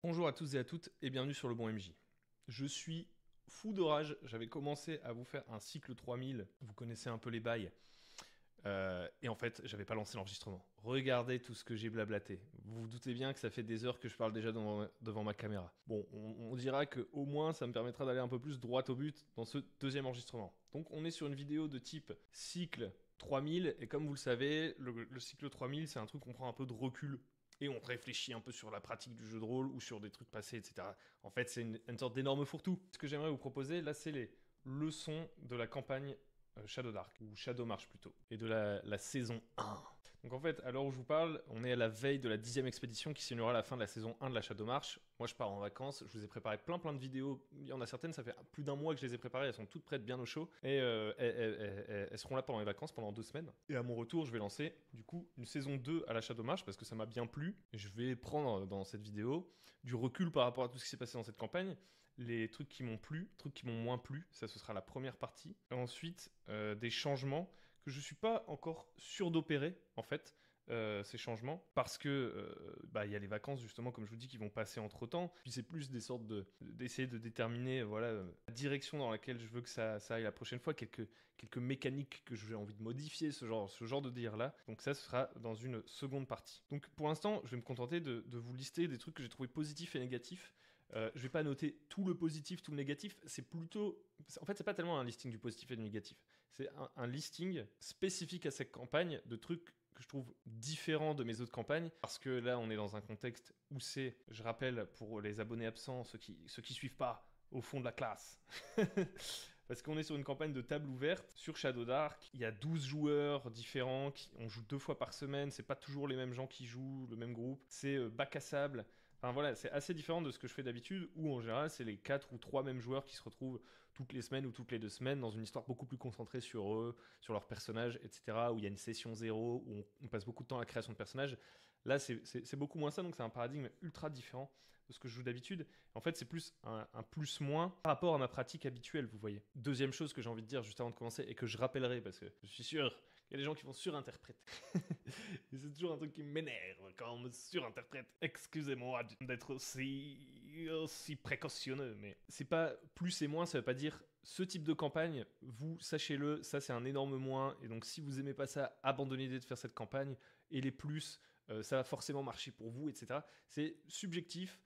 Bonjour à tous et à toutes et bienvenue sur le bon MJ. Je suis fou de rage, j'avais commencé à vous faire un cycle 3000, vous connaissez un peu les bails, et en fait j'avais pas lancé l'enregistrement. Regardez tout ce que j'ai blablaté. Vous vous doutez bien que ça fait des heures que je parle déjà devant ma caméra. Bon, on dira que au moins ça me permettra d'aller un peu plus droit au but dans ce deuxième enregistrement. Donc on est sur une vidéo de type cycle 3000, et comme vous le savez, le cycle 3000 c'est un truc qu'on prend un peu de recul et on réfléchit un peu sur la pratique du jeu de rôle ou sur des trucs passés, etc. En fait, c'est une sorte d'énorme fourre-tout. Ce que j'aimerais vous proposer, là, c'est les leçons de la campagne Shadow Dark, ou Shadow March plutôt, et de la saison 1. Donc en fait, à l'heure où je vous parle, on est à la veille de la 10e expédition qui signera la fin de la saison 1 de la Shadow March. Moi, je pars en vacances, je vous ai préparé plein de vidéos. Il y en a certaines, ça fait plus d'un mois que je les ai préparées, elles sont toutes prêtes, bien au chaud. Et elles seront là pendant les vacances, pendant 2 semaines. Et à mon retour, je vais lancer, du coup, une saison 2 à la Shadow March, parce que ça m'a bien plu. Je vais prendre dans cette vidéo du recul par rapport à tout ce qui s'est passé dans cette campagne, les trucs qui m'ont plu, trucs qui m'ont moins plu, ça ce sera la première partie. Ensuite, des changements que je suis pas encore sûr d'opérer en fait. Ces changements parce que il y a les vacances justement comme je vous dis qui vont passer entre temps, puis c'est plus des sortes d'essayer de déterminer la direction dans laquelle je veux que ça aille la prochaine fois, quelques mécaniques que j'ai envie de modifier, ce genre de dire là. Donc ça ce sera dans une seconde partie. Donc pour l'instant je vais me contenter de vous lister des trucs que j'ai trouvé positifs et négatifs. Je vais pas noter tout le positif, tout le négatif. C'est plutôt, en fait, c'est pas tellement un listing du positif et du négatif. C'est un listing spécifique à cette campagne de trucs que je trouve différents de mes autres campagnes, parce que là, on est dans un contexte où c'est, je rappelle, pour les abonnés absents, ceux qui suivent pas, au fond de la classe. Parce qu'on est sur une campagne de table ouverte sur Shadow Dark. Il y a 12 joueurs différents. On joue 2 fois par semaine. C'est pas toujours les mêmes gens qui jouent, le même groupe. C'est bac à sable. Enfin voilà, c'est assez différent de ce que je fais d'habitude, où en général, c'est les 4 ou 3 mêmes joueurs qui se retrouvent toutes les semaines ou toutes les 2 semaines dans une histoire beaucoup plus concentrée sur eux, sur leurs personnages, etc. Où il y a une session zéro, où on passe beaucoup de temps à la création de personnages. Là, c'est beaucoup moins ça, donc c'est un paradigme ultra différent de ce que je joue d'habitude. En fait, c'est plus un plus-moins par rapport à ma pratique habituelle, vous voyez. Deuxième chose que j'ai envie de dire juste avant de commencer, et que je rappellerai, parce que je suis sûr qu'il y a des gens qui vont surinterpréter. Et c'est toujours un truc qui m'énerve quand on me surinterprète. Excusez-moi d'être aussi précautionneux, mais c'est pas plus et moins, ça veut pas dire ce type de campagne, vous sachez-le, ça c'est un énorme moins, et donc si vous aimez pas ça, abandonnez l'idée de faire cette campagne, et les plus, ça va forcément marcher pour vous, etc. C'est subjectif,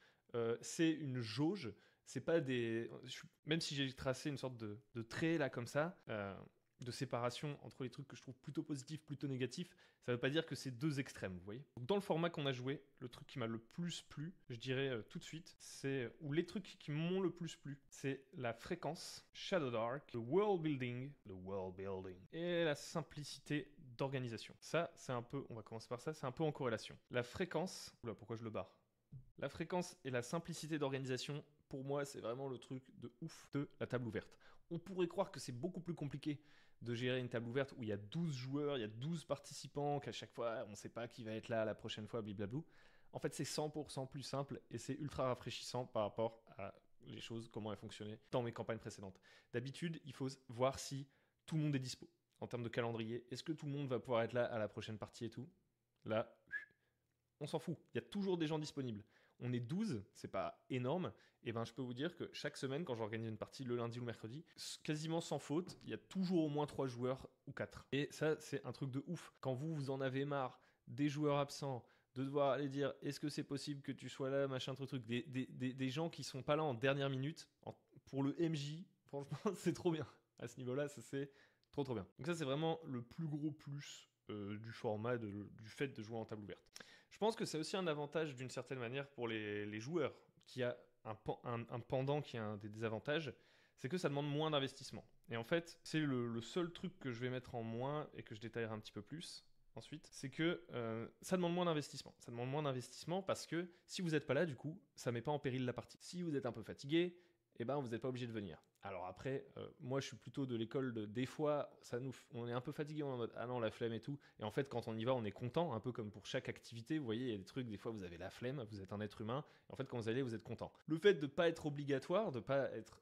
c'est une jauge, c'est pas des... Même si j'ai tracé une sorte de trait là comme ça, de séparation entre les trucs que je trouve plutôt positifs, plutôt négatifs, ça veut pas dire que c'est deux extrêmes, vous voyez. Donc dans le format qu'on a joué, le truc qui m'a le plus plu, je dirais tout de suite, ou les trucs qui m'ont le plus plu, c'est la fréquence, Shadow Dark, le world building, et la simplicité d'organisation. Ça, c'est un peu, on va commencer par ça, c'est un peu en corrélation. La fréquence, oula, pourquoi je le barre? La fréquence et la simplicité d'organisation, pour moi, c'est vraiment le truc de ouf de la table ouverte. On pourrait croire que c'est beaucoup plus compliqué de gérer une table ouverte où il y a 12 joueurs, il y a 12 participants, qu'à chaque fois, on ne sait pas qui va être là la prochaine fois, bliblablou. En fait, c'est 100% plus simple et c'est ultra rafraîchissant par rapport à les choses, comment elles fonctionnaient dans mes campagnes précédentes. D'habitude, il faut voir si tout le monde est dispo en termes de calendrier. Est-ce que tout le monde va pouvoir être là à la prochaine partie et tout? Là, on s'en fout, il y a toujours des gens disponibles. On est 12, c'est pas énorme, et ben je peux vous dire que chaque semaine, quand j'organise une partie le lundi ou le mercredi, quasiment sans faute, il y a toujours au moins 3 joueurs ou 4. Et ça, c'est un truc de ouf. Quand vous en avez marre des joueurs absents, de devoir aller dire est-ce que c'est possible que tu sois là, machin, truc, des gens qui sont pas là en dernière minute, pour le MJ, franchement, c'est trop bien. À ce niveau-là, ça c'est trop bien. Donc ça, c'est vraiment le plus gros plus du format, du fait de jouer en table ouverte. Je pense que c'est aussi un avantage d'une certaine manière pour les joueurs, qui a un pendant qui a des désavantages, c'est que ça demande moins d'investissement. Et en fait, c'est le seul truc que je vais mettre en moins et que je détaillerai un petit peu plus ensuite, c'est que ça demande moins d'investissement. Ça demande moins d'investissement parce que si vous n'êtes pas là, du coup, ça met pas en péril la partie. Si vous êtes un peu fatigué, eh ben, vous n'êtes pas obligé de venir. Alors après, moi je suis plutôt de l'école de des fois, on est un peu fatigué, on est en mode ah non, la flemme et tout. Et en fait, quand on y va, on est content, un peu comme pour chaque activité. Vous voyez, il y a des trucs, des fois vous avez la flemme, vous êtes un être humain. Et en fait, quand vous allez, vous êtes content. Le fait de ne pas être obligatoire, de pas être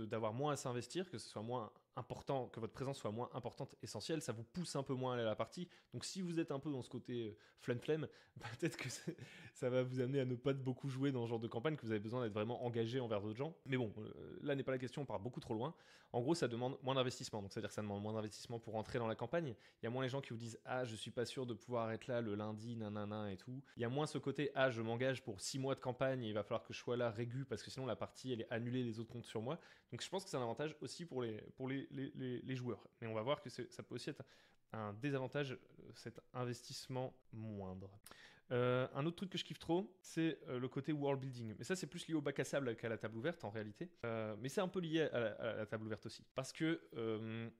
d'avoir moins à s'investir, que ce soit moins important, que votre présence soit moins importante, essentielle, ça vous pousse un peu moins à aller à la partie. Donc si vous êtes un peu dans ce côté flemme, peut-être que ça va vous amener à ne pas beaucoup jouer dans ce genre de campagne, que vous avez besoin d'être vraiment engagé envers d'autres gens. Mais bon, là n'est pas la question, on part beaucoup trop loin. En gros, ça demande moins d'investissement. Donc c'est-à-dire que ça demande moins d'investissement pour entrer dans la campagne. Il y a moins les gens qui vous disent « Ah, je suis pas sûr de pouvoir être là le lundi, nanana et tout ». Il y a moins ce côté « Ah, je m'engage pour 6 mois de campagne et il va falloir que je sois là régu parce que sinon la partie elle est annulée, les autres comptent sur moi ». Donc je pense que c'est un avantage aussi pour les joueurs. Mais on va voir que ça peut aussi être un désavantage, cet investissement moindre. Un autre truc que je kiffe trop, c'est le côté world building. Mais ça, c'est plus lié au bac à sable qu'à la table ouverte en réalité. Mais c'est un peu lié à la table ouverte aussi. Parce que,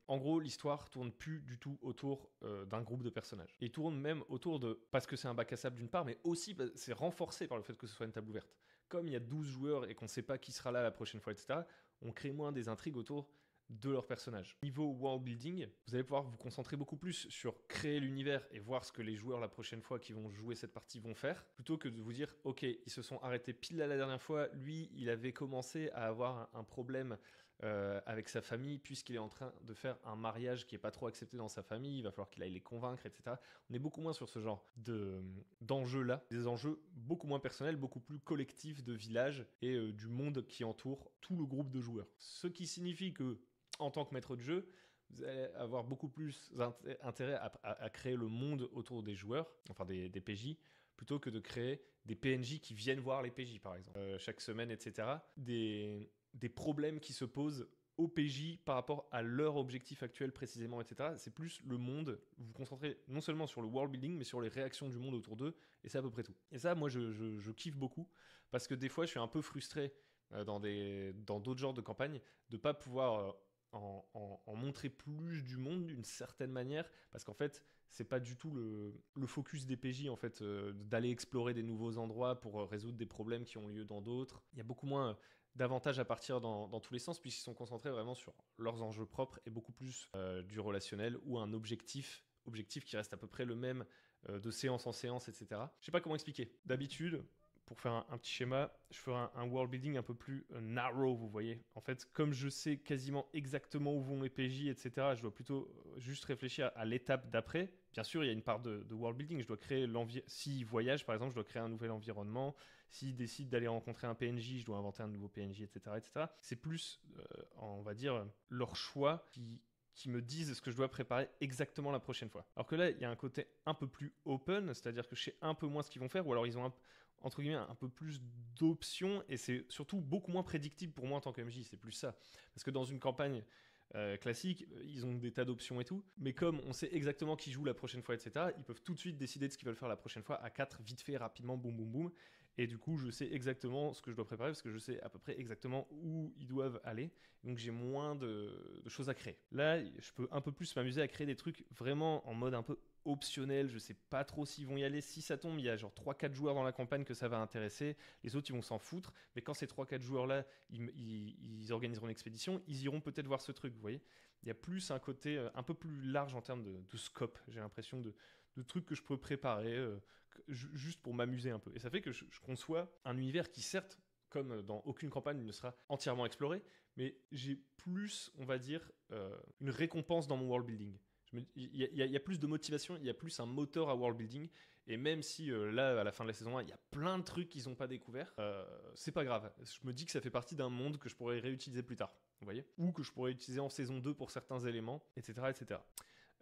en gros, l'histoire tourne plus du tout autour d'un groupe de personnages. Et tourne même autour de. Parce que c'est un bac à sable d'une part, mais aussi c'est renforcé par le fait que ce soit une table ouverte. Comme il y a 12 joueurs et qu'on ne sait pas qui sera là la prochaine fois, etc., on crée moins des intrigues autour de leurs personnages. Niveau world building, vous allez pouvoir vous concentrer beaucoup plus sur créer l'univers et voir ce que les joueurs la prochaine fois qui vont jouer cette partie vont faire, plutôt que de vous dire ok, ils se sont arrêtés pile là la dernière fois, lui il avait commencé à avoir un problème avec sa famille puisqu'il est en train de faire un mariage qui n'est pas trop accepté dans sa famille, il va falloir qu'il aille les convaincre, etc. On est beaucoup moins sur ce genre d'enjeux là, des enjeux beaucoup moins personnels, beaucoup plus collectifs de village et du monde qui entoure tout le groupe de joueurs. Ce qui signifie que en tant que maître de jeu, vous allez avoir beaucoup plus intérêt à créer le monde autour des joueurs, enfin des PJ, plutôt que de créer des PNJ qui viennent voir les PJ, par exemple, chaque semaine, etc. Des problèmes qui se posent aux PJ par rapport à leur objectif actuel précisément, etc. C'est plus le monde, vous vous concentrez non seulement sur le world building, mais sur les réactions du monde autour d'eux, et c'est à peu près tout. Et ça, moi, je kiffe beaucoup, parce que des fois, je suis un peu frustré dans d'autres genres de campagnes, de ne pas pouvoir en montrer plus du monde d'une certaine manière, parce qu'en fait c'est pas du tout le focus des PJ en fait, d'aller explorer des nouveaux endroits pour résoudre des problèmes qui ont lieu dans d'autres. Il y a beaucoup moins d'avantages à partir dans tous les sens puisqu'ils sont concentrés vraiment sur leurs enjeux propres et beaucoup plus du relationnel ou un objectif qui reste à peu près le même de séance en séance, etc. Je sais pas comment expliquer. D'habitude, pour faire un petit schéma, je ferai un world building un peu plus narrow, vous voyez. En fait, comme je sais quasiment exactement où vont mes PJ, etc., je dois plutôt juste réfléchir à l'étape d'après. Bien sûr, il y a une part de world building. Je dois créer s'ils voyagent, par exemple, je dois créer un nouvel environnement. S'ils décident d'aller rencontrer un PNJ, je dois inventer un nouveau PNJ, etc., etc. C'est plus, on va dire, leur choix qui me disent ce que je dois préparer exactement la prochaine fois. Alors que là, il y a un côté un peu plus open, c'est-à-dire que je sais un peu moins ce qu'ils vont faire, ou alors ils ont entre guillemets un peu plus d'options, et c'est surtout beaucoup moins prédictible pour moi en tant que MJ, c'est plus ça. Parce que dans une campagne classique, ils ont des tas d'options et tout, mais comme on sait exactement qui joue la prochaine fois, etc., ils peuvent tout de suite décider de ce qu'ils veulent faire la prochaine fois à 4, vite fait, rapidement, boum boum boum, et du coup je sais exactement ce que je dois préparer parce que je sais à peu près exactement où ils doivent aller, donc j'ai moins de choses à créer. Là, je peux un peu plus m'amuser à créer des trucs vraiment en mode un peu optionnel, je sais pas trop s'ils vont y aller. Si ça tombe, il y a genre 3-4 joueurs dans la campagne que ça va intéresser, les autres ils vont s'en foutre, mais quand ces 3-4 joueurs là ils organiseront une expédition, ils iront peut-être voir ce truc, vous voyez. Il y a plus un côté un peu plus large en termes de scope, j'ai l'impression de trucs que je peux préparer juste pour m'amuser un peu. Et ça fait que je conçois un univers qui certes, comme dans aucune campagne, ne sera entièrement exploré, mais j'ai plus, on va dire, une récompense dans mon world building. Il y a plus de motivation, il y a plus un moteur à world building, et même si là à la fin de la saison 1 il y a plein de trucs qu'ils n'ont pas découverts, c'est pas grave, je me dis que ça fait partie d'un monde que je pourrais réutiliser plus tard, vous voyez, ou que je pourrais utiliser en saison 2 pour certains éléments, etc.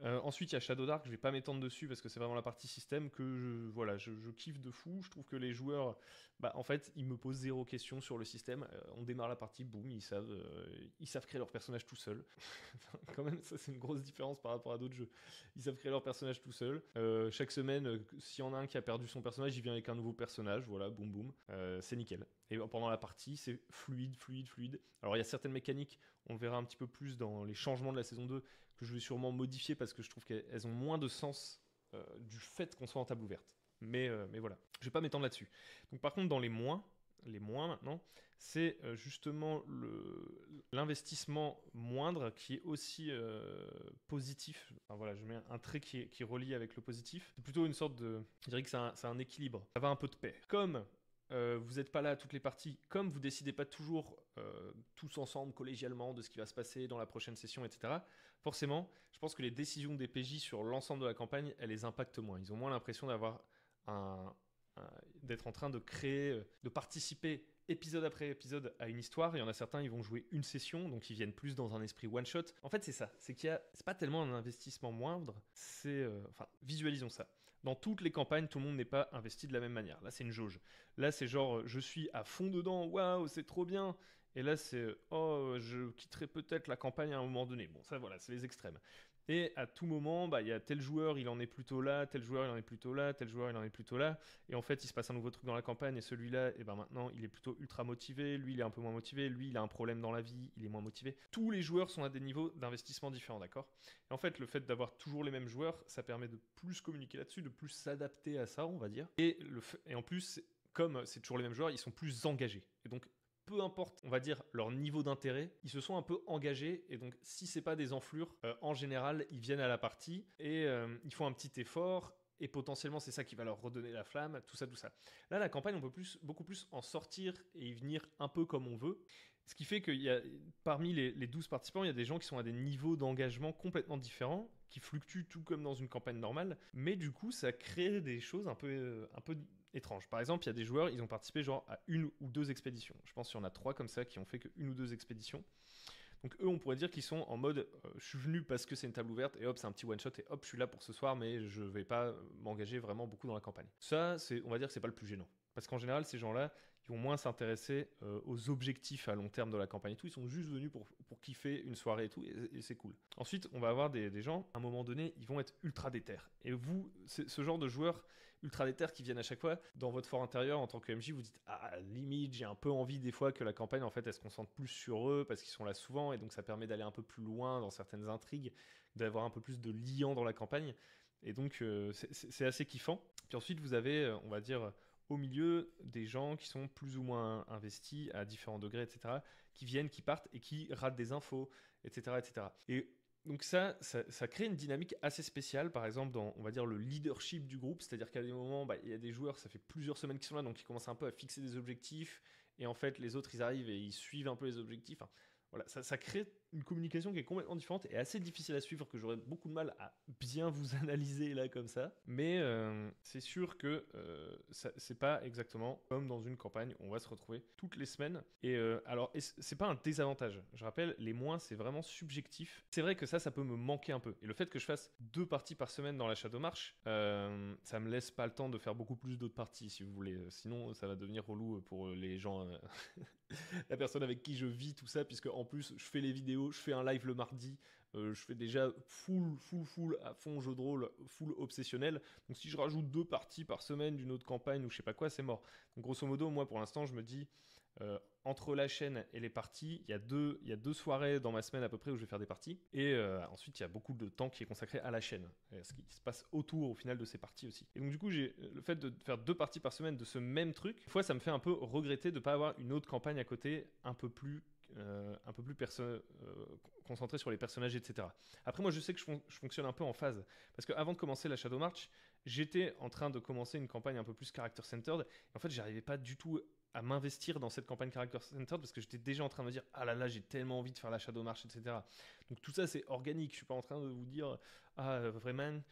Ensuite, il y a Shadow Dark, je vais pas m'étendre dessus parce que c'est vraiment la partie système que je kiffe de fou. Je trouve que les joueurs, en fait, ils me posent zéro question sur le système. On démarre la partie, boum, ils savent créer leur personnage tout seul. Quand même, ça c'est une grosse différence par rapport à d'autres jeux. Ils savent créer leur personnage tout seul. Chaque semaine, s'il y en a un qui a perdu son personnage, il vient avec un nouveau personnage, voilà, boum boum, c'est nickel. Et pendant la partie, c'est fluide. Alors il y a certaines mécaniques, on le verra un petit peu plus dans les changements de la saison 2, que je vais sûrement modifier parce que je trouve qu'elles ont moins de sens du fait qu'on soit en table ouverte. Mais voilà, je vais pas m'étendre là-dessus. Donc par contre, dans les moins maintenant, c'est justement l'investissement moindre qui est aussi positif. Enfin, voilà, je mets un trait qui est relié avec le positif. C'est plutôt une sorte de... Je dirais que c'est un équilibre. Ça va un peu de pair. Comme vous n'êtes pas là à toutes les parties, comme vous décidez pas toujours tous ensemble, collégialement, de ce qui va se passer dans la prochaine session, etc., forcément, je pense que les décisions des PJ sur l'ensemble de la campagne, elles les impactent moins. Ils ont moins l'impression d'avoir un, d'être en train de créer, de participer épisode après épisode à une histoire. Il y en a certains, ils vont jouer une session, donc ils viennent plus dans un esprit one shot. En fait, c'est ça, c'est c'est pas tellement un investissement moindre, enfin, visualisons ça. Dans toutes les campagnes, tout le monde n'est pas investi de la même manière. Là, c'est une jauge. Là, c'est genre, je suis à fond dedans, waouh, c'est trop bien. Et là, c'est, oh, je quitterai peut-être la campagne à un moment donné. Bon, ça, voilà, c'est les extrêmes. Et à tout moment, bah, il y a tel joueur, il en est plutôt là, tel joueur, il en est plutôt là, tel joueur, il en est plutôt là. Et en fait, il se passe un nouveau truc dans la campagne, et celui-là, et ben maintenant, il est plutôt ultra motivé, lui, il est un peu moins motivé, lui, il a un problème dans la vie, il est moins motivé. Tous les joueurs sont à des niveaux d'investissement différents, d'accord? Et en fait, le fait d'avoir toujours les mêmes joueurs, ça permet de plus communiquer là-dessus, de plus s'adapter à ça, on va dire. Et en plus, comme c'est toujours les mêmes joueurs, ils sont plus engagés. Et donc, peu importe, on va dire, leur niveau d'intérêt, ils se sont un peu engagés, et donc si c'est pas des enflures, en général, ils viennent à la partie, et ils font un petit effort, et potentiellement c'est ça qui va leur redonner la flamme, tout ça, tout ça. Là, la campagne, on peut beaucoup plus en sortir et y venir un peu comme on veut, ce qui fait qu'il y a, parmi les 12 participants, il y a des gens qui sont à des niveaux d'engagement complètement différents, qui fluctuent tout comme dans une campagne normale, mais du coup, ça crée des choses un peu étranges. Par exemple, il y a des joueurs, ils ont participé genre à une ou deux expéditions. Je pense qu'il y en a 3 comme ça qui ont fait qu'une ou deux expéditions. Donc eux, on pourrait dire qu'ils sont en mode je suis venu parce que c'est une table ouverte et hop, c'est un petit one shot et hop, je suis là pour ce soir, mais je vais pas m'engager vraiment beaucoup dans la campagne. Ça, on va dire que c'est pas le plus gênant. Parce qu'en général, ces gens-là, ils vont moins s'intéresser aux objectifs à long terme de la campagne et tout. Ils sont juste venus pour kiffer une soirée et tout, et c'est cool. Ensuite, on va avoir des gens, à un moment donné, ils vont être ultra déter. Et vous, ce genre de joueurs ultra déter qui viennent à chaque fois, dans votre fort intérieur, en tant que MJ, vous dites ah, limite, j'ai un peu envie des fois que la campagne, en fait, elle se concentre plus sur eux parce qu'ils sont là souvent, et donc ça permet d'aller un peu plus loin dans certaines intrigues, d'avoir un peu plus de liant dans la campagne. Et donc, c'est assez kiffant. Puis ensuite, vous avez, on va dire, au milieu, des gens qui sont plus ou moins investis à différents degrés, etc., qui viennent, qui partent et qui ratent des infos, etc., etc. Et donc ça crée une dynamique assez spéciale, par exemple, dans, on va dire, le leadership du groupe, c'est-à-dire qu'à des moments, bah, il y a des joueurs, ça fait plusieurs semaines qu'ils sont là, donc ils commencent un peu à fixer des objectifs, et en fait, les autres, ils arrivent et ils suivent un peu les objectifs. Enfin, voilà, ça crée une communication qui est complètement différente et assez difficile à suivre, que j'aurais beaucoup de mal à bien vous analyser là comme ça. Mais c'est sûr que c'est pas exactement comme dans une campagne, on va se retrouver toutes les semaines. Et alors, c'est pas un désavantage. Je rappelle, les moins, c'est vraiment subjectif. C'est vrai que ça peut me manquer un peu. Et le fait que je fasse 2 parties par semaine dans la Shadow March, ça me laisse pas le temps de faire beaucoup plus d'autres parties, si vous voulez. Sinon, ça va devenir relou pour les gens... la personne avec qui je vis tout ça, puisque en plus je fais les vidéos, je fais un live le mardi, je fais déjà full à fond jeu de rôle, full obsessionnel. Donc si je rajoute 2 parties par semaine d'une autre campagne ou je sais pas quoi, c'est mort. Donc grosso modo, moi pour l'instant je me dis entre la chaîne et les parties, il y a deux soirées dans ma semaine à peu près où je vais faire des parties, et ensuite il y a beaucoup de temps qui est consacré à la chaîne, ce qui se passe autour au final de ces parties aussi. Et donc du coup, j'ai le fait de faire 2 parties par semaine de ce même truc, des fois ça me fait un peu regretter de ne pas avoir une autre campagne à côté un peu plus concentré sur les personnages, etc. Après, moi, je sais que je fonctionne un peu en phase. Parce qu'avant de commencer la Shadow March, j'étais en train de commencer une campagne un peu plus character-centered. Et en fait, j'arrivais pas du tout à m'investir dans cette campagne character-centered parce que j'étais déjà en train de me dire « Ah là là, j'ai tellement envie de faire la Shadow March, etc. » Donc tout ça, c'est organique. Je suis pas en train de vous dire « Ah, vraiment,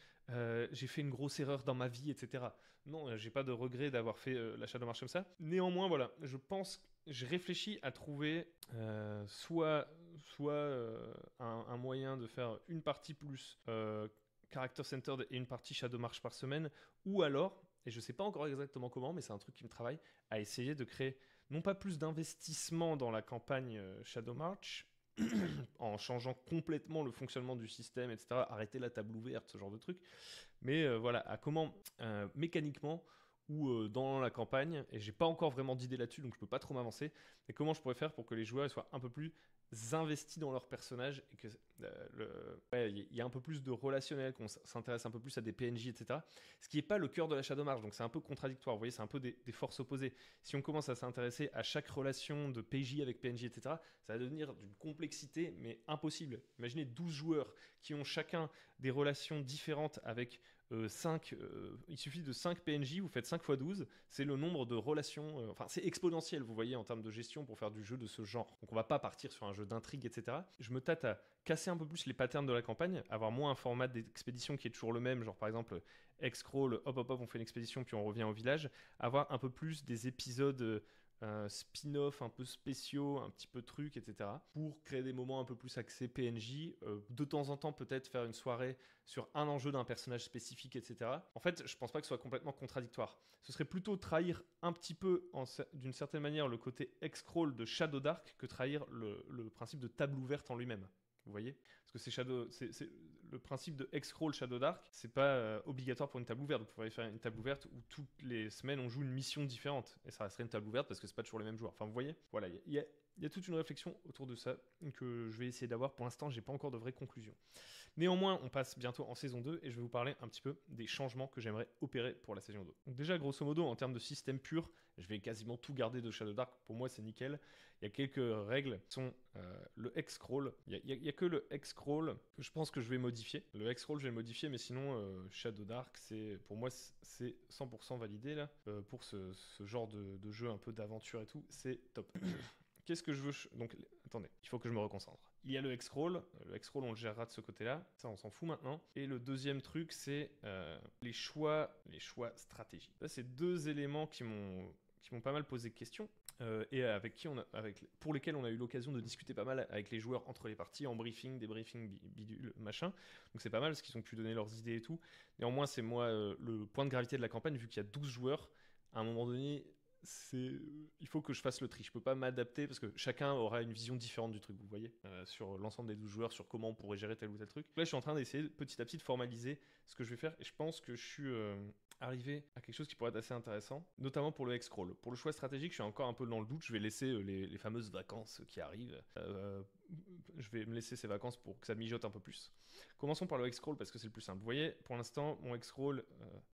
j'ai fait une grosse erreur dans ma vie, etc. » Non, j'ai pas de regret d'avoir fait la Shadow March comme ça. Néanmoins, voilà, je pense... Je réfléchis à trouver soit un moyen de faire une partie plus Character Centered et une partie Shadow March par semaine, ou alors, et je sais pas encore exactement comment, mais c'est un truc qui me travaille, à essayer de créer non pas plus d'investissement dans la campagne Shadow March, en changeant complètement le fonctionnement du système, etc., arrêter la table ouverte, ce genre de truc, mais voilà, à comment mécaniquement ou dans la campagne, et j'ai pas encore vraiment d'idée là-dessus, donc je peux pas trop m'avancer, mais comment je pourrais faire pour que les joueurs soient un peu plus investis dans leur personnage et que y ait un peu plus de relationnel, qu'on s'intéresse un peu plus à des PNJ, etc. Ce qui n'est pas le cœur de la Shadow March, donc c'est un peu contradictoire, vous voyez, c'est un peu des forces opposées. Si on commence à s'intéresser à chaque relation de PJ avec PNJ, etc., ça va devenir d'une complexité, mais impossible. Imaginez 12 joueurs qui ont chacun des relations différentes avec il suffit de 5 PNJ, vous faites 5 x 12, c'est le nombre de relations, enfin c'est exponentiel, vous voyez, en termes de gestion pour faire du jeu de ce genre. Donc on va pas partir sur un jeu d'intrigue, etc. Je me tâte à casser un peu plus les patterns de la campagne, avoir moins un format d'expédition qui est toujours le même, genre par exemple X-Crawl, hop hop hop, on fait une expédition puis on revient au village, avoir un peu plus des épisodes spin-off un peu spéciaux, un petit peu trucs, etc. pour créer des moments un peu plus axés PNJ, de temps en temps peut-être faire une soirée sur un enjeu d'un personnage spécifique, etc. En fait, je pense pas que ce soit complètement contradictoire. Ce serait plutôt trahir un petit peu, d'une certaine manière, le côté X-Crawl de Shadow Dark que trahir le principe de table ouverte en lui-même. Vous voyez? Parce que c'est le principe de X-Crawl Shadow Dark, c'est pas obligatoire pour une table ouverte. Vous pourriez faire une table ouverte où toutes les semaines on joue une mission différente. Et ça resterait une table ouverte parce que c'est pas toujours les mêmes joueurs. Enfin, vous voyez? Voilà, il y a toute une réflexion autour de ça que je vais essayer d'avoir. Pour l'instant, j'ai pas encore de vraies conclusions. Néanmoins, on passe bientôt en saison 2 et je vais vous parler un petit peu des changements que j'aimerais opérer pour la saison 2. Donc déjà, grosso modo, en termes de système pur, je vais quasiment tout garder de Shadow Dark. Pour moi, c'est nickel. Il y a quelques règles qui sont le X-Crawl. Il y a que le X-Crawl que je pense que je vais modifier. Le X-Crawl, je vais le modifier, mais sinon, Shadow Dark, pour moi, c'est 100% validé là. Pour ce genre de jeu un peu d'aventure et tout, c'est top. Qu'est-ce que je veux Donc, attendez, il faut que je me reconcentre. Il y a le X-Crawl. Le X-Crawl, on le gérera de ce côté-là. Ça, on s'en fout maintenant. Et le deuxième truc, c'est les choix stratégiques. Là, c'est deux éléments qui m'ont pas mal posé question. Et pour lesquels on a eu l'occasion de discuter pas mal avec les joueurs entre les parties, en briefing, débriefing, bidule, machin. Donc c'est pas mal parce qu'ils ont pu donner leurs idées et tout. Néanmoins, c'est moi le point de gravité de la campagne, vu qu'il y a 12 joueurs. À un moment donné, il faut que je fasse le tri. Je peux pas m'adapter parce que chacun aura une vision différente du truc, vous voyez, sur l'ensemble des 12 joueurs, sur comment on pourrait gérer tel ou tel truc. Là, je suis en train d'essayer petit à petit de formaliser ce que je vais faire et je pense que je suis arrivé à quelque chose qui pourrait être assez intéressant, notamment pour le X-Crawl. Pour le choix stratégique, je suis encore un peu dans le doute. Je vais laisser les fameuses vacances qui arrivent. Je vais me laisser ces vacances pour que ça mijote un peu plus. Commençons par le X-Crawl parce que c'est le plus simple. Vous voyez, pour l'instant, mon X-Crawl,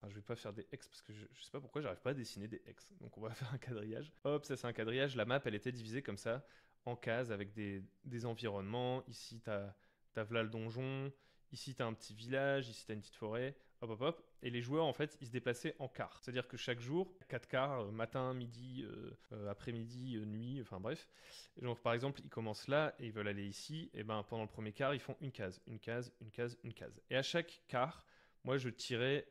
je vais pas faire des X parce que je sais pas pourquoi j'arrive pas à dessiner des X. Donc on va faire un quadrillage. Hop, ça c'est un quadrillage. La map, elle était divisée comme ça, en cases avec des environnements. Ici, t'as là le donjon. Ici, t'as un petit village. Ici, t'as une petite forêt. Hop, hop, hop. Et les joueurs, en fait, ils se déplaçaient en quarts. C'est-à-dire que chaque jour, 4 quarts, matin, midi, après-midi, nuit, enfin bref. Donc, par exemple, ils commencent là et ils veulent aller ici. Et ben, pendant le premier quart, ils font une case, une case, une case, une case. Et à chaque quart, moi, je tirais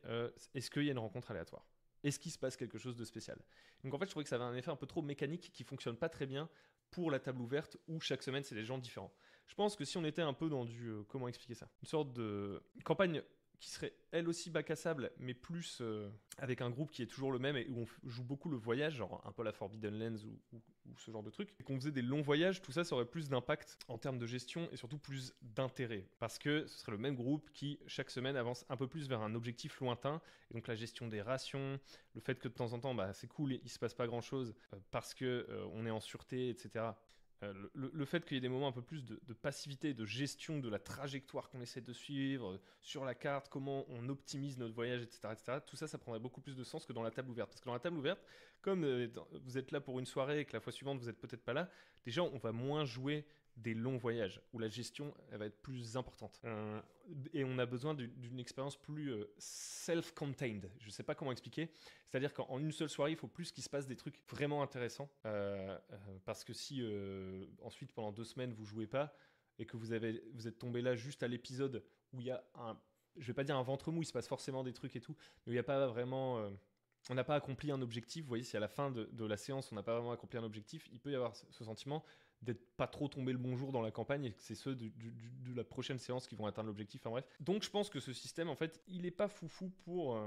est-ce qu'il y a une rencontre aléatoire? Est-ce qu'il se passe quelque chose de spécial? Donc, en fait, je trouvais que ça avait un effet un peu trop mécanique qui fonctionne pas très bien pour la table ouverte où chaque semaine, c'est des gens différents. Je pense que si on était un peu dans comment expliquer ça? Une sorte de campagne qui serait elle aussi bac à sable, mais plus avec un groupe qui est toujours le même et où on joue beaucoup le voyage, genre un peu la Forbidden Lands ou ce genre de truc, et qu'on faisait des longs voyages, tout ça aurait plus d'impact en termes de gestion et surtout plus d'intérêt. Parce que ce serait le même groupe qui, chaque semaine, avance un peu plus vers un objectif lointain. Et donc la gestion des rations, le fait que de temps en temps, c'est cool, il se passe pas grand-chose parce qu'on est en sûreté, etc. Le fait qu'il y ait des moments un peu plus de passivité, de gestion de la trajectoire qu'on essaie de suivre sur la carte, comment on optimise notre voyage, etc., tout ça, ça prendrait beaucoup plus de sens que dans la table ouverte. Parce que dans la table ouverte, comme vous êtes là pour une soirée et que la fois suivante, vous n'êtes peut-être pas là, déjà, on va moins jouer des longs voyages où la gestion elle va être plus importante et on a besoin d'une expérience plus self-contained. Je sais pas comment expliquer, c'est-à-dire qu'en une seule soirée il faut plus qu'il se passe des trucs vraiment intéressants parce que si ensuite pendant 2 semaines vous jouez pas et que vous êtes tombé là juste à l'épisode où il y a je vais pas dire un ventre mou, il se passe forcément des trucs et tout, mais il n'y a pas vraiment on n'a pas accompli un objectif. Vous voyez, si à la fin de la séance on n'a pas vraiment accompli un objectif, il peut y avoir ce sentiment d'être pas trop tombé le bon jour dans la campagne et que c'est ceux de la prochaine séance qui vont atteindre l'objectif, enfin bref. Donc je pense que ce système, en fait, il est pas foufou pour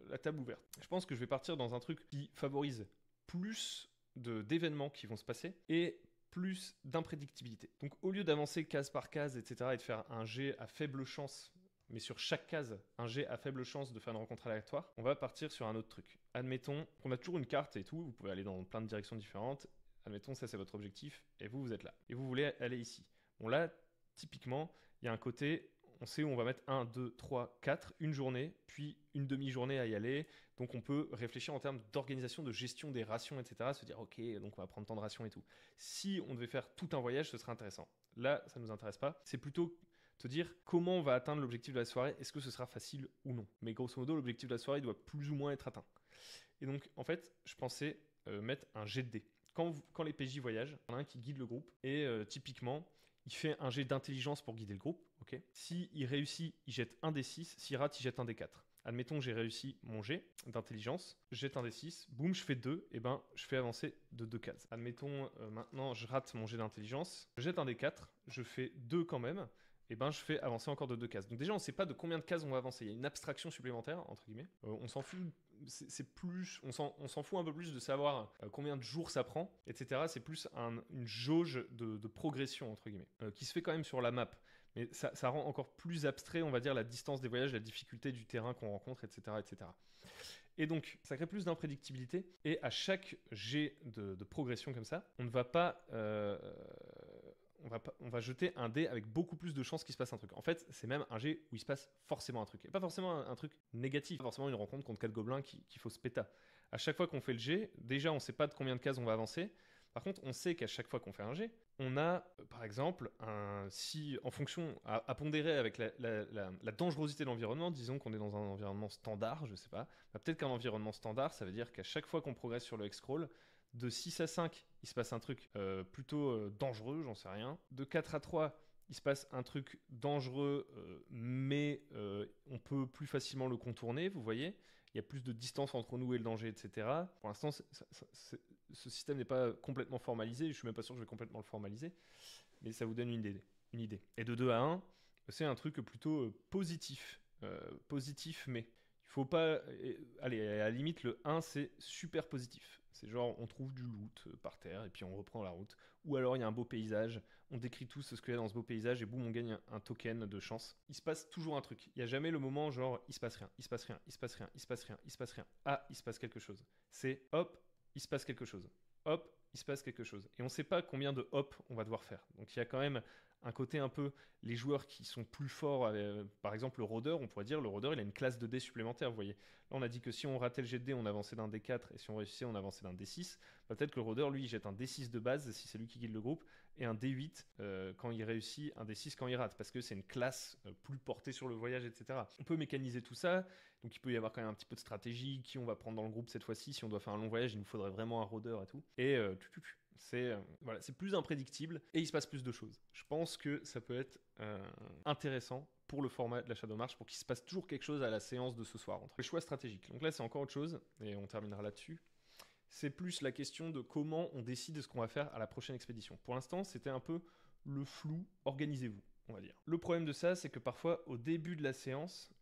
la table ouverte. Je pense que je vais partir dans un truc qui favorise plus d'événements qui vont se passer et plus d'imprédictibilité. Donc au lieu d'avancer case par case, etc., et de faire un jet à faible chance, mais sur chaque case, un jet à faible chance de faire une rencontre aléatoire, on va partir sur un autre truc. Admettons qu'on a toujours une carte et tout, vous pouvez aller dans plein de directions différentes. Admettons, ça c'est votre objectif, et vous êtes là. Et vous voulez aller ici. Bon là, typiquement, il y a un côté, on sait où on va mettre 1, 2, 3, 4, une journée, puis une demi-journée à y aller. Donc on peut réfléchir en termes d'organisation, de gestion des rations, etc. Se dire, ok, donc on va prendre tant de rations et tout. Si on devait faire tout un voyage, ce serait intéressant. Là, ça ne nous intéresse pas. C'est plutôt te dire comment on va atteindre l'objectif de la soirée, est-ce que ce sera facile ou non. Mais grosso modo, l'objectif de la soirée doit plus ou moins être atteint. Et donc, en fait, je pensais mettre un jet de dés. Quand les PJ voyagent, il y en a un qui guide le groupe, et typiquement, il fait un jet d'intelligence pour guider le groupe. Okay. S'il réussit, il jette un D6, s'il rate, il jette un D4. Admettons que j'ai réussi mon jet d'intelligence, je jette un D6, boum, je fais 2, et ben je fais avancer de 2 cases. Admettons maintenant je rate mon jet d'intelligence, je jette un D4, je fais 2 quand même, et ben je fais avancer encore de 2 cases. Donc déjà on ne sait pas de combien de cases on va avancer, il y a une abstraction supplémentaire, entre guillemets. On s'en fout, c'est plus, on s'en fout un peu plus de savoir combien de jours ça prend, etc. C'est plus une jauge de progression, entre guillemets, qui se fait quand même sur la map. Mais ça rend encore plus abstrait, on va dire, la distance des voyages, la difficulté du terrain qu'on rencontre, etc., etc. Et donc, ça crée plus d'imprédictibilité. Et à chaque jet de progression comme ça, on va jeter un dé avec beaucoup plus de chances qu'il se passe un truc. En fait, c'est même un jet où il se passe forcément un truc. Et pas forcément un truc négatif, pas forcément une rencontre contre 4 gobelins qu'il faut se péta. À chaque fois qu'on fait le jet, déjà, on ne sait pas de combien de cases on va avancer. Par contre, on sait qu'à chaque fois qu'on fait un jet, on a, par exemple, en fonction, à pondérer avec la dangerosité de l'environnement, disons qu'on est dans un environnement standard, je sais pas, peut-être qu'un environnement standard, ça veut dire qu'à chaque fois qu'on progresse sur le X-Scroll, de 6 à 5, il se passe un truc plutôt dangereux, j'en sais rien. De 4 à 3, il se passe un truc dangereux, mais on peut plus facilement le contourner, vous voyez. Il y a plus de distance entre nous et le danger, etc. Pour l'instant, ce système n'est pas complètement formalisé. Je suis même pas sûr que je vais complètement le formaliser. Mais ça vous donne une idée. Et de 2 à 1, c'est un truc plutôt positif. Positif, mais il faut pas... Allez, à la limite, le 1, c'est super positif. C'est genre, on trouve du loot par terre et puis on reprend la route. Ou alors, il y a un beau paysage, on décrit tous ce qu'il y a dans ce beau paysage et boum, on gagne un token de chance. Il se passe toujours un truc. Il n'y a jamais le moment genre, il se passe rien, il se passe rien, il se passe rien, il se passe rien, il se passe rien. Ah, il se passe quelque chose. C'est hop, il se passe quelque chose. Hop, il se passe quelque chose. Et on ne sait pas combien de hop on va devoir faire. Donc il y a quand même un côté un peu, les joueurs qui sont plus forts, par exemple le rôdeur, on pourrait dire, le rôdeur il a une classe de dés supplémentaire, vous voyez. Là on a dit que si on ratait le jet de dés, on avançait d'un D4, et si on réussissait, on avançait d'un D6. Peut-être que le rôdeur, lui, il jette un D6 de base, si c'est lui qui guide le groupe, et un D8 quand il réussit, un D6 quand il rate, parce que c'est une classe plus portée sur le voyage, etc. On peut mécaniser tout ça, donc il peut y avoir quand même un petit peu de stratégie, qui on va prendre dans le groupe cette fois-ci, si on doit faire un long voyage, il nous faudrait vraiment un rôdeur et tout. Et c'est plus imprédictible et il se passe plus de choses. Je pense que ça peut être intéressant pour le format de la Shadow March, pour qu'il se passe toujours quelque chose à la séance de ce soir. Entre les choix stratégiques. Donc là, c'est encore autre chose, et on terminera là-dessus. C'est plus la question de comment on décide ce qu'on va faire à la prochaine expédition. Pour l'instant, c'était un peu le flou, organisez-vous, on va dire. Le problème de ça, c'est que parfois, au début de la séance,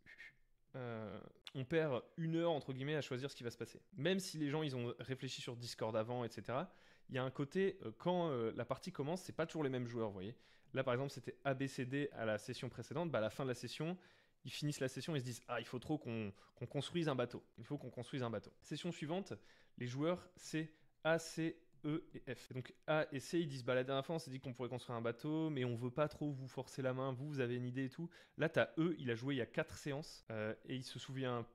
on perd 1 heure, entre guillemets, à choisir ce qui va se passer. Même si les gens, ils ont réfléchi sur Discord avant, etc., il y a un côté, quand la partie commence, c'est pas toujours les mêmes joueurs, vous voyez. Là, par exemple, c'était ABCD à la session précédente. Bah, à la fin de la session, ils finissent la session et se disent « Ah, il faut trop qu'on construise un bateau. Il faut qu'on construise un bateau. » Session suivante, les joueurs, c'est A, C, E et F. Et donc A et C, ils disent bah, la dernière fois on s'est dit qu'on pourrait construire un bateau, mais on veut pas trop vous forcer la main, vous avez une idée et tout. Là t'as E, il a joué il y a 4 séances et il se souvient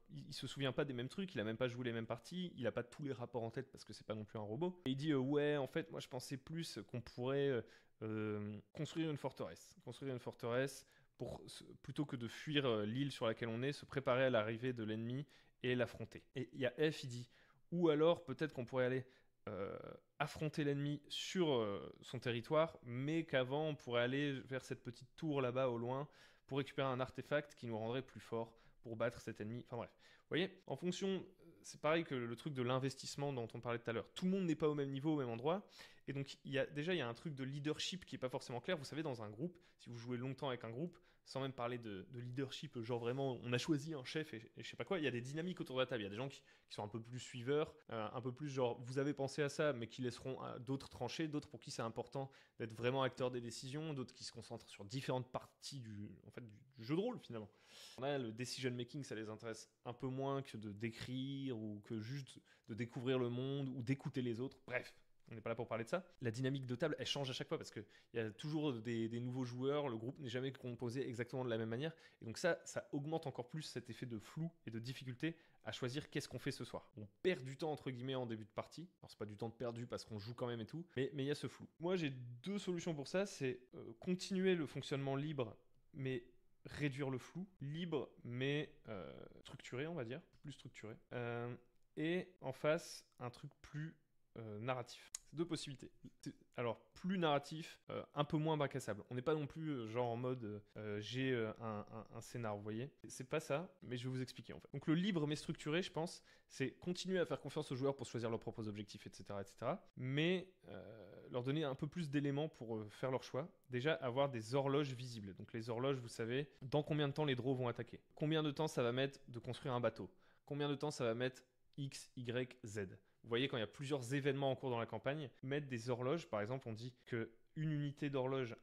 pas des mêmes trucs, il a même pas joué les mêmes parties, il a pas tous les rapports en tête parce que c'est pas non plus un robot. Et il dit ouais en fait moi je pensais plus qu'on pourrait construire une forteresse. Plutôt que de fuir l'île sur laquelle on est, se préparer à l'arrivée de l'ennemi et l'affronter. Et il y a F, il dit ou alors peut-être qu'on pourrait aller affronter l'ennemi sur son territoire, mais qu'avant on pourrait aller vers cette petite tour là-bas au loin pour récupérer un artefact qui nous rendrait plus forts pour battre cet ennemi. Enfin bref, vous voyez, en fonction, c'est pareil que le truc de l'investissement dont on parlait tout à l'heure. Tout le monde n'est pas au même niveau, au même endroit, et donc il y a un truc de leadership qui est pas forcément clair. Vous savez, dans un groupe, si vous jouez longtemps avec un groupe, sans même parler de leadership, genre vraiment on a choisi un chef et je sais pas quoi, il y a des dynamiques autour de la table, il y a des gens qui sont un peu plus suiveurs, un peu plus genre vous avez pensé à ça mais qui laisseront d'autres trancher, d'autres pour qui c'est important d'être vraiment acteur des décisions, d'autres qui se concentrent sur différentes parties du jeu de rôle finalement. Là, le decision making ça les intéresse un peu moins que de d'écrire ou que juste de découvrir le monde ou d'écouter les autres, bref. On n'est pas là pour parler de ça. La dynamique de table, elle change à chaque fois parce qu'il y a toujours des nouveaux joueurs, le groupe n'est jamais composé exactement de la même manière. Et donc ça augmente encore plus cet effet de flou et de difficulté à choisir qu'est-ce qu'on fait ce soir. On perd du temps entre guillemets en début de partie. Alors c'est pas du temps de perdu parce qu'on joue quand même et tout, mais il y a ce flou. Moi j'ai 2 solutions pour ça, c'est continuer le fonctionnement libre mais réduire le flou, libre, mais structuré, on va dire, plus structuré. Et en face, un truc plus narratif. C'est deux possibilités. Alors, plus narratif, un peu moins bac à sable. On n'est pas non plus genre en mode j'ai un scénar, vous voyez. C'est pas ça, mais je vais vous expliquer en fait. Donc, le libre mais structuré, je pense, c'est continuer à faire confiance aux joueurs pour choisir leurs propres objectifs, etc. Mais leur donner un peu plus d'éléments pour faire leur choix. Déjà, avoir des horloges visibles. Donc, les horloges, vous savez, dans combien de temps les draws vont attaquer. Combien de temps ça va mettre de construire un bateau. Combien de temps ça va mettre X, Y, Z. Vous voyez, quand il y a plusieurs événements en cours dans la campagne, mettre des horloges, par exemple, on dit qu'une unité d'horloge,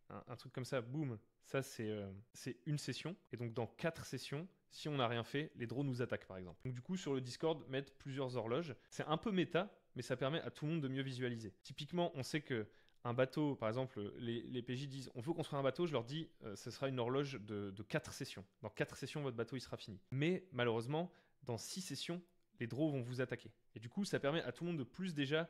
un truc comme ça, boum, ça c'est une session. Et donc dans 4 sessions, si on n'a rien fait, les draws nous attaquent, par exemple. Donc du coup, sur le Discord, mettre plusieurs horloges, c'est un peu méta, mais ça permet à tout le monde de mieux visualiser. Typiquement, on sait que un bateau, par exemple, les PJ disent on veut construire un bateau, je leur dis ce sera une horloge de 4 sessions. Dans 4 sessions, votre bateau il sera fini. Mais malheureusement, dans 6 sessions, les draws vont vous attaquer. Et du coup, ça permet à tout le monde de plus déjà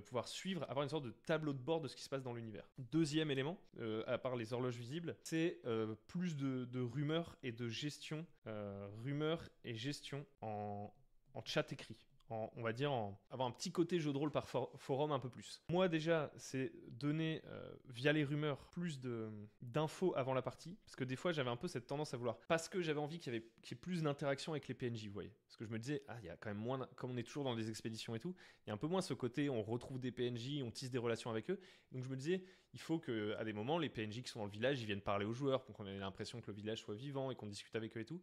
pouvoir suivre, avoir une sorte de tableau de bord de ce qui se passe dans l'univers. Deuxième élément, à part les horloges visibles, c'est plus de rumeurs et de gestion. Rumeurs et gestion en chat écrit. On va dire avoir un petit côté jeu de rôle par forum un peu plus. Moi déjà, c'est donner via les rumeurs plus d'infos avant la partie, parce que des fois j'avais un peu cette tendance à vouloir, parce que j'avais envie qu'il y ait plus d'interaction avec les PNJ, vous voyez. Parce que je me disais, il y a quand même moins, comme on est toujours dans des expéditions et tout, il y a un peu moins ce côté, on retrouve des PNJ, on tisse des relations avec eux. Donc je me disais, il faut qu'à des moments, les PNJ qui sont dans le village, ils viennent parler aux joueurs, pour qu'on ait l'impression que le village soit vivant et qu'on discute avec eux et tout.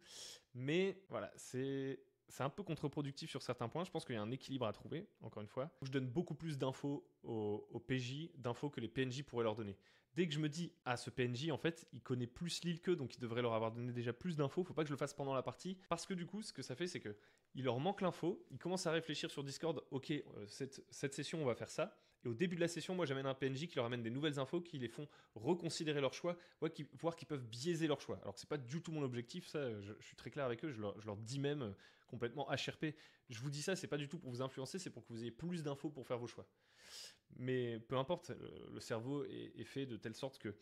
Mais voilà, c'est un peu contre-productif sur certains points. Je pense qu'il y a un équilibre à trouver, encore une fois. Je donne beaucoup plus d'infos aux PJ, d'infos que les PNJ pourraient leur donner. Dès que je me dis, ce PNJ, en fait, il connaît plus l'île qu'eux, donc il devrait leur avoir donné déjà plus d'infos. Faut pas que je le fasse pendant la partie. Parce que du coup, ce que ça fait, c'est que il leur manque l'info. Ils commencent à réfléchir sur Discord. Ok, cette session, on va faire ça. Et au début de la session, moi, j'amène un PNJ qui leur amène des nouvelles infos, qui les font reconsidérer leur choix, voire qu'ils peuvent biaiser leur choix. Alors que c'est pas du tout mon objectif, ça, je suis très clair avec eux. Je leur dis même complètement HRP. Je vous dis ça, c'est pas du tout pour vous influencer, c'est pour que vous ayez plus d'infos pour faire vos choix. Mais peu importe, le cerveau est fait de telle sorte que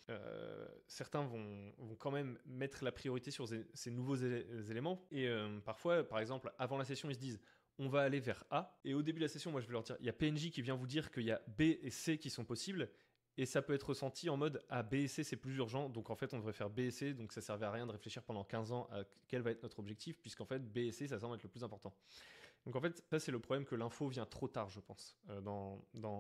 certains vont quand même mettre la priorité sur ces nouveaux éléments. Et parfois, par exemple, avant la session, ils se disent on va aller vers A. Et au début de la session, moi je vais leur dire il y a PNJ qui vient vous dire qu'il y a B et C qui sont possibles. Et ça peut être ressenti en mode B et C c'est plus urgent, donc en fait on devrait faire B et C, donc ça servait à rien de réfléchir pendant 15 ans à quel va être notre objectif, puisqu'en fait B et C ça semble être le plus important. Donc en fait, ça c'est le problème que l'info vient trop tard, je pense,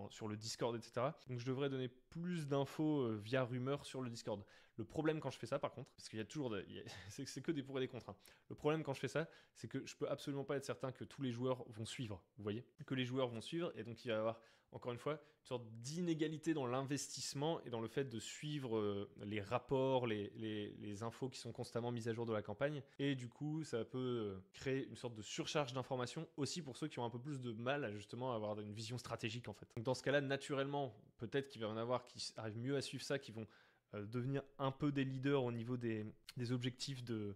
sur le Discord, etc. Donc je devrais donner plus d'infos via rumeur sur le Discord. Le problème quand je fais ça, par contre, parce qu'il y a toujours, c'est que des pour et des contre. Hein. Le problème quand je fais ça, c'est que je peux absolument pas être certain que tous les joueurs vont suivre. Vous voyez, que les joueurs vont suivre, et donc il va y avoir encore une fois, une sorte d'inégalité dans l'investissement et dans le fait de suivre les rapports, les infos qui sont constamment mises à jour de la campagne. Et du coup, ça peut créer une sorte de surcharge d'informations aussi pour ceux qui ont un peu plus de mal à justement avoir une vision stratégique en fait. Donc dans ce cas-là, naturellement, peut-être qu'il va y en avoir qui arrivent mieux à suivre ça, qui vont devenir un peu des leaders au niveau des objectifs de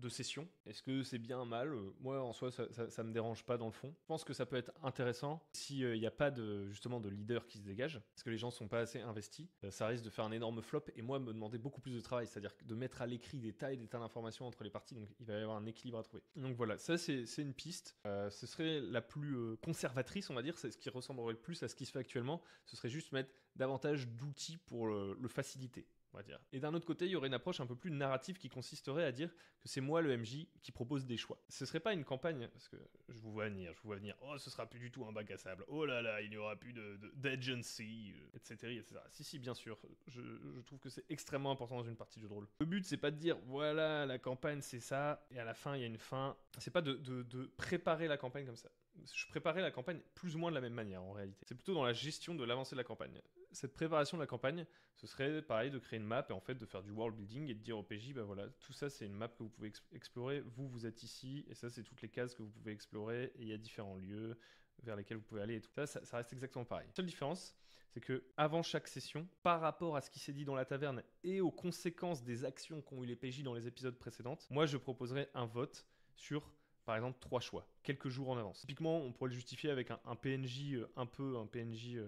session. Est-ce que c'est bien, mal? Moi, en soi, ça me dérange pas dans le fond. Je pense que ça peut être intéressant s'il n'y a pas justement de leader qui se dégage, parce que les gens sont pas assez investis. Ça risque de faire un énorme flop, et moi, me demander beaucoup plus de travail, c'est-à-dire de mettre à l'écrit des tas et des tas d'informations entre les parties, donc il va y avoir un équilibre à trouver. Donc voilà, ça c'est une piste. Ce serait la plus conservatrice, on va dire, c'est ce qui ressemblerait le plus à ce qui se fait actuellement. Ce serait juste mettre davantage d'outils pour le faciliter, on va dire. Et d'un autre côté, il y aurait une approche un peu plus narrative qui consisterait à dire que c'est moi le MJ qui propose des choix. Ce serait pas une campagne, parce que je vous vois venir, oh ce sera plus du tout un bac à sable, oh là là, il n'y aura plus d'agency, etc., etc. Si, bien sûr, je trouve que c'est extrêmement important dans une partie de jeu de rôle. Le but, c'est pas de dire, voilà, la campagne c'est ça, et à la fin, il y a une fin. C'est pas de préparer la campagne comme ça. Je préparais la campagne plus ou moins de la même manière en réalité. C'est plutôt dans la gestion de l'avancée de la campagne. Cette préparation de la campagne, ce serait pareil de créer une map et en fait de faire du world building et de dire au PJ, bah voilà, tout ça c'est une map que vous pouvez explorer, vous êtes ici et ça c'est toutes les cases que vous pouvez explorer et il y a différents lieux vers lesquels vous pouvez aller et tout. Ça reste exactement pareil. La seule différence, c'est que avant chaque session, par rapport à ce qui s'est dit dans la taverne et aux conséquences des actions qu'ont eu les PJ dans les épisodes précédents, moi je proposerais un vote sur par exemple 3 choix, quelques jours en avance. Typiquement, on pourrait le justifier avec un PNJ un PNJ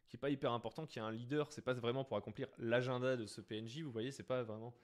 qui est pas hyper important, qui a un leader. C'est pas vraiment pour accomplir l'agenda de ce PNJ, vous voyez, c'est pas vraiment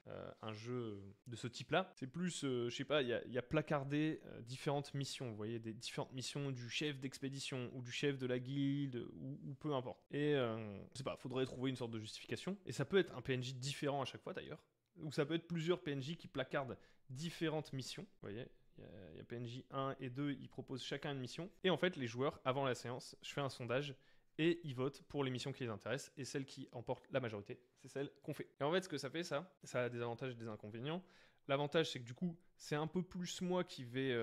un jeu de ce type-là. C'est plus, je sais pas, il y a placardé différentes missions, vous voyez, des différentes missions du chef d'expédition ou du chef de la guilde ou peu importe. Et je sais pas, faudrait trouver une sorte de justification. Et ça peut être un PNJ différent à chaque fois d'ailleurs, ou ça peut être plusieurs PNJ qui placardent différentes missions, vous voyez. Il y a PNJ 1 et 2, ils proposent chacun une mission. Et en fait, les joueurs, avant la séance, je fais un sondage et ils votent pour les missions qui les intéressent. Et celle qui emporte la majorité, c'est celle qu'on fait. Et en fait, ce que ça fait, ça a des avantages et des inconvénients. L'avantage, c'est que du coup, c'est un peu plus moi qui vais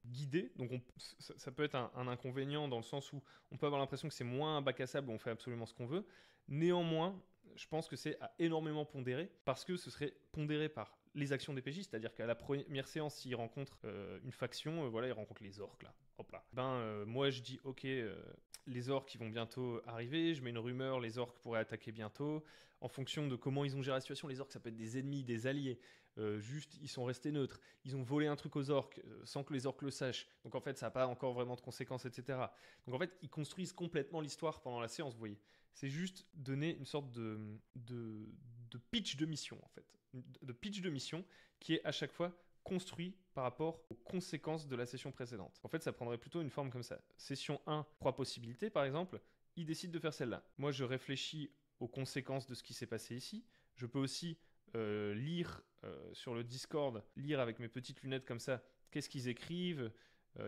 guider. Donc, ça peut être un inconvénient dans le sens où on peut avoir l'impression que c'est moins un bac à sable où on fait absolument ce qu'on veut. Néanmoins, je pense que c'est à énormément pondérer parce que ce serait pondéré par les actions des PJ, c'est-à-dire qu'à la première séance, s'ils rencontrent une faction, voilà, ils rencontrent les orques là. Hop là. Moi je dis ok, les orques ils vont bientôt arriver, je mets une rumeur, les orques pourraient attaquer bientôt. En fonction de comment ils ont géré la situation, les orques ça peut être des ennemis, des alliés. Juste ils sont restés neutres, ils ont volé un truc aux orques sans que les orques le sachent, donc en fait ça n'a pas encore vraiment de conséquences, etc. Donc en fait ils construisent complètement l'histoire pendant la séance, vous voyez. C'est juste donner une sorte de pitch de mission en fait, de pitch de mission qui est à chaque fois construit par rapport aux conséquences de la session précédente. En fait ça prendrait plutôt une forme comme ça. Session 1, 3 possibilités par exemple, ils décident de faire celle-là. Moi je réfléchis aux conséquences de ce qui s'est passé ici. Je peux aussi lire sur le Discord, lire avec mes petites lunettes comme ça, qu'est-ce qu'ils écrivent.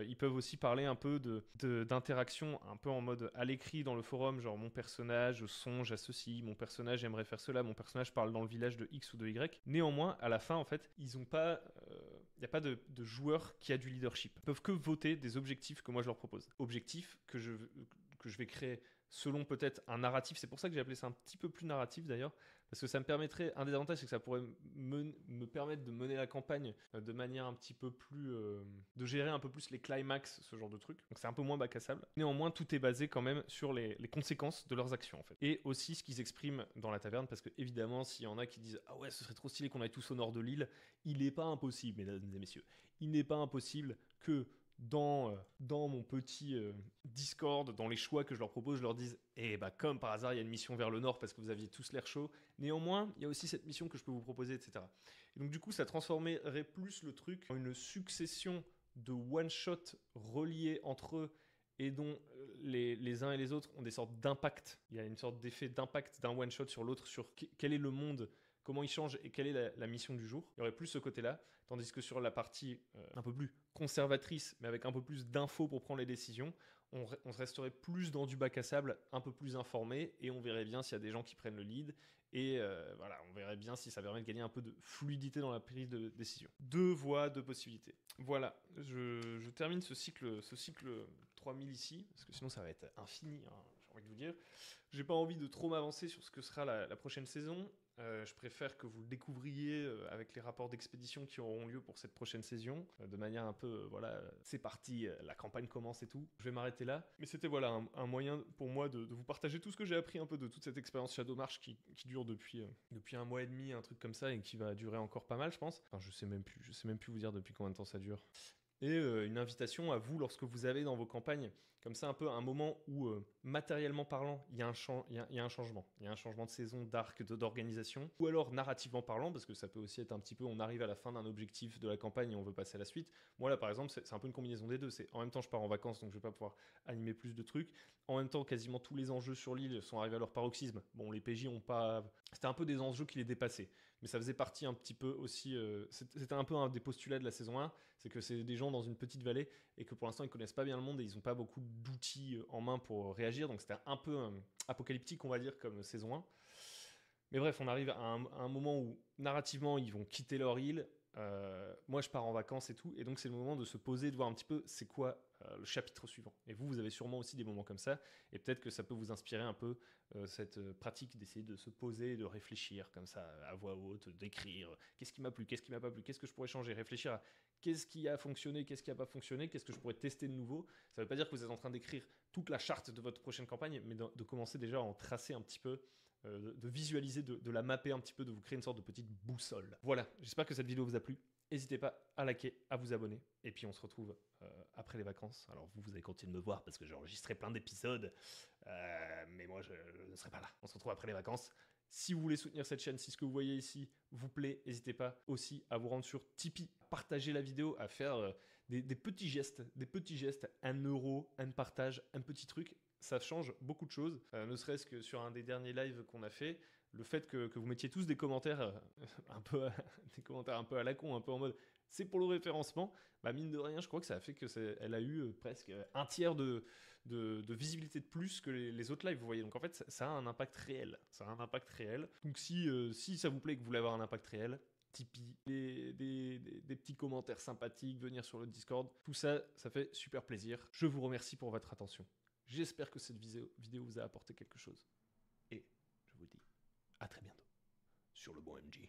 Ils peuvent aussi parler un peu d'interaction, un peu en mode à l'écrit dans le forum, genre mon personnage songe à ceci, mon personnage aimerait faire cela, mon personnage parle dans le village de X ou de Y. Néanmoins, à la fin, en fait, ils ont pas, n'y a pas de joueur qui a du leadership. Ils peuvent que voter des objectifs que moi je leur propose. Objectifs que je vais créer selon peut-être un narratif. C'est pour ça que j'ai appelé ça un petit peu plus narratif d'ailleurs, parce que ça me permettrait, un des avantages c'est que ça pourrait me permettre de mener la campagne de manière un petit peu plus, de gérer un peu plus les climax, ce genre de truc. Donc c'est un peu moins bac à sable. Néanmoins, tout est basé quand même sur les conséquences de leurs actions en fait. Et aussi ce qu'ils expriment dans la taverne, parce que évidemment, s'il y en a qui disent ah ouais, ce serait trop stylé qu'on aille tous au nord de l'île, il n'est pas impossible, mesdames et messieurs, il n'est pas impossible que dans mon petit Discord, dans les choix que je leur propose, je leur dise comme par hasard il y a une mission vers le nord parce que vous aviez tous l'air chaud, néanmoins il y a aussi cette mission que je peux vous proposer, etc. Et donc du coup ça transformerait plus le truc en une succession de one-shot reliés entre eux et dont les uns et les autres ont des sortes d'impact. Il y a une sorte d'effet d'impact d'un one-shot sur l'autre, sur quel est le monde, comment il change et quelle est la mission du jour. Il y aurait plus ce côté-là, tandis que sur la partie un peu plus conservatrice, mais avec un peu plus d'infos pour prendre les décisions, on resterait plus dans du bac à sable, un peu plus informé, et on verrait bien s'il y a des gens qui prennent le lead, et voilà, on verrait bien si ça permet de gagner un peu de fluidité dans la prise de décision. 2 voies, 2 possibilités. Voilà, je termine ce cycle 3000 ici, parce que sinon ça va être infini, hein, j'ai envie de vous dire. J'ai pas envie de trop m'avancer sur ce que sera la prochaine saison. Je préfère que vous le découvriez avec les rapports d'expédition qui auront lieu pour cette prochaine saison, de manière un peu, voilà, c'est parti, la campagne commence et tout. Je vais m'arrêter là. Mais c'était voilà un moyen pour moi de vous partager tout ce que j'ai appris un peu de toute cette expérience Shadowmarch qui dure depuis 1 mois et demi, un truc comme ça, et qui va durer encore pas mal, je pense. Enfin, je sais même plus vous dire depuis combien de temps ça dure. Et une invitation à vous, lorsque vous avez dans vos campagnes, comme ça un peu un moment où, matériellement parlant, il y a un changement. Il y a un changement de saison, d'arc, d'organisation. Ou alors narrativement parlant, parce que ça peut aussi être un petit peu, on arrive à la fin d'un objectif de la campagne et on veut passer à la suite. Moi là par exemple, c'est un peu une combinaison des deux. C'est en même temps je pars en vacances, donc je vais pas pouvoir animer plus de trucs. En même temps, quasiment tous les enjeux sur l'île sont arrivés à leur paroxysme. Bon, les PJ ont pas... C'était un peu des enjeux qui les dépassaient. Mais ça faisait partie un petit peu aussi... C'était un peu un des postulats de la saison 1, c'est que c'est des gens dans une petite vallée et que pour l'instant ils connaissent pas bien le monde et ils ont pas beaucoup d'outils en main pour réagir, donc c'était un peu apocalyptique on va dire comme saison 1. Mais bref, on arrive à un moment où narrativement ils vont quitter leur île, moi je pars en vacances et tout, et donc c'est le moment de se poser, de voir un petit peu c'est quoi le chapitre suivant. Et vous avez sûrement aussi des moments comme ça, et peut-être que ça peut vous inspirer un peu cette pratique d'essayer de se poser, de réfléchir comme ça à voix haute, d'écrire qu'est-ce qui m'a plu, qu'est-ce qui m'a pas plu, qu'est-ce que je pourrais changer, réfléchir à qu'est-ce qui a fonctionné, qu'est-ce qui n'a pas fonctionné, qu'est-ce que je pourrais tester de nouveau. Ça ne veut pas dire que vous êtes en train d'écrire toute la charte de votre prochaine campagne, mais de commencer déjà à en tracer un petit peu, de visualiser, de la mapper un petit peu, de vous créer une sorte de petite boussole. Voilà, j'espère que cette vidéo vous a plu. N'hésitez pas à liker, à vous abonner, et puis on se retrouve après les vacances. Alors vous allez continuer de me voir parce que j'ai enregistré plein d'épisodes, mais mais moi, je ne serai pas là. On se retrouve après les vacances. Si vous voulez soutenir cette chaîne, si ce que vous voyez ici vous plaît, n'hésitez pas aussi à vous rendre sur Tipeee, partager la vidéo, à faire des petits gestes, 1 euro, un partage, un petit truc. Ça change beaucoup de choses, ne serait-ce que sur un des derniers lives qu'on a fait, le fait que vous mettiez tous des commentaires des commentaires un peu à la con, un peu en mode c'est pour le référencement, bah mine de rien, je crois que ça a fait qu'elle a eu presque un tiers de visibilité de plus que les autres lives, vous voyez. Donc en fait, ça a un impact réel. Ça a un impact réel. Donc si ça vous plaît et que vous voulez avoir un impact réel, Tipeee, des petits commentaires sympathiques, venir sur le Discord, tout ça, ça fait super plaisir. Je vous remercie pour votre attention. J'espère que cette vidéo vous a apporté quelque chose. Et je vous dis à très bientôt sur le bon MJ.